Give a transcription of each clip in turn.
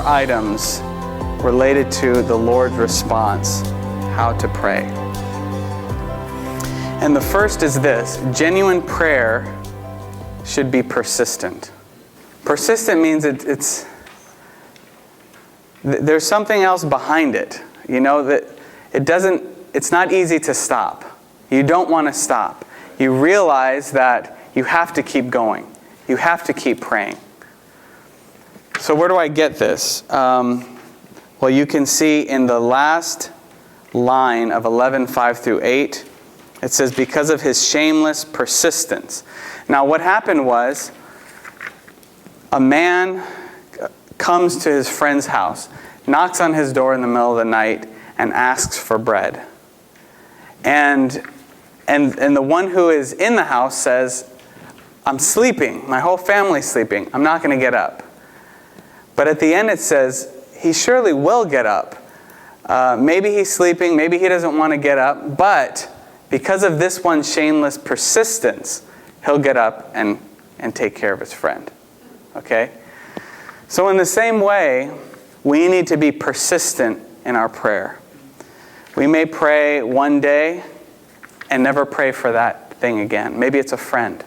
items related to the Lord's response, how to pray. And the first is this: genuine prayer should be persistent. Persistent means there's something else behind it. That it's not easy to stop. You don't want to stop. You realize that you have to keep going. You have to keep praying. So where do I get this? Well, you can see in the last line of 11:5-8, it says, because of his shameless persistence. Now what happened was, a man comes to his friend's house, knocks on his door in the middle of the night, and asks for bread. And the one who is in the house says, I'm sleeping. My whole family's sleeping. I'm not going to get up. But at the end it says, he surely will get up. Maybe he's sleeping. Maybe he doesn't want to get up. But because of this one's shameless persistence, he'll get up and take care of his friend. Okay? So in the same way, we need to be persistent in our prayer. We may pray one day and never pray for that thing again. Maybe it's a friend.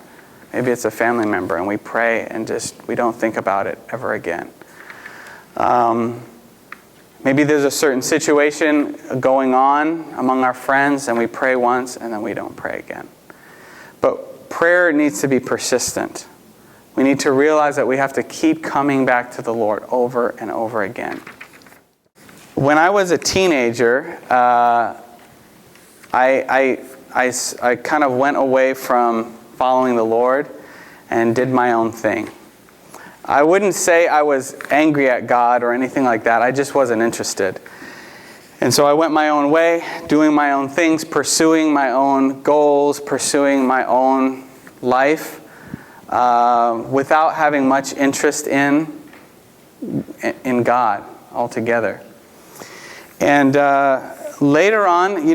Maybe it's a family member, and we pray and we don't think about it ever again. Maybe there's a certain situation going on among our friends, and we pray once and then we don't pray again. But prayer needs to be persistent. We need to realize that we have to keep coming back to the Lord over and over again. When I was a teenager, I kind of went away from following the Lord and did my own thing. I wouldn't say I was angry at God or anything like that. I just wasn't interested. And so I went my own way, doing my own things, pursuing my own goals, pursuing my own life, without having much interest in God altogether. And later on,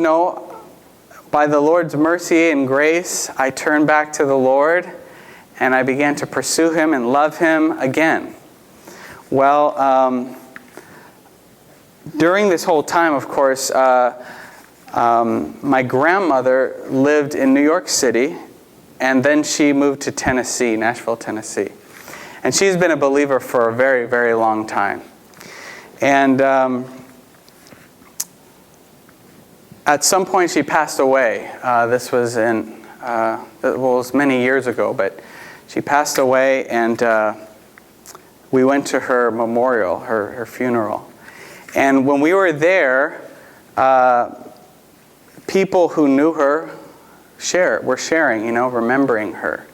by the Lord's mercy and grace, I turned back to the Lord and I began to pursue Him and love Him again. Well, during this whole time, of course, my grandmother lived in New York City, and then she moved to Tennessee, Nashville, Tennessee. And she's been a believer for a very, very long time. And at some point she passed away. This was it was many years ago, but she passed away, and we went to her memorial, her funeral. And when we were there, people who knew her were sharing, remembering her.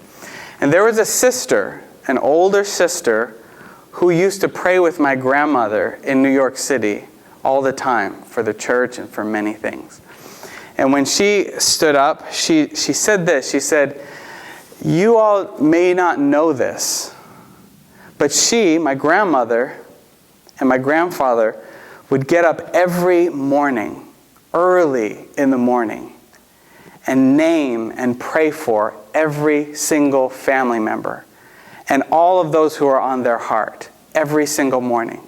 And there was a sister, an older sister, who used to pray with my grandmother in New York City all the time for the church and for many things. And when she stood up, she said this. She said, "You all may not know this, but she, my grandmother, and my grandfather would get up every morning, early in the morning, and name and pray for every single family member and all of those who are on their heart every single morning."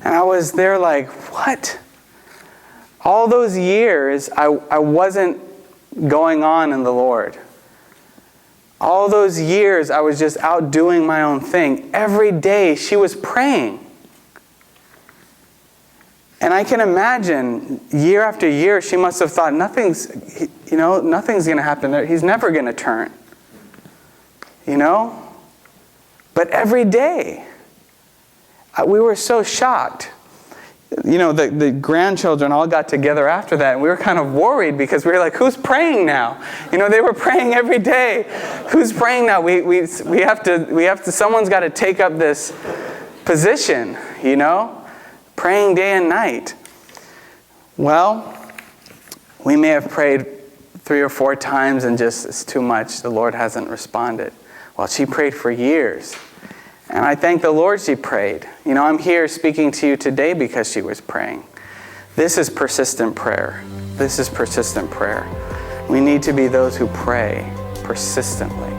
And I was there like, what? All those years, I wasn't going on in the Lord. All those years, I was just out doing my own thing. Every day, she was praying. And I can imagine, year after year, she must have thought, nothing's going to happen there. He's never going to turn. But every day, we were so shocked. The grandchildren all got together after that, and we were kind of worried because we were like, who's praying now? They were praying every day. Who's praying now? We have to, someone's got to take up this position, praying day and night. Well, we may have prayed 3 or 4 times and just, it's too much. The Lord hasn't responded. Well, she prayed for years. And I thank the Lord she prayed. I'm here speaking to you today because she was praying. This is persistent prayer. This is persistent prayer. We need to be those who pray persistently.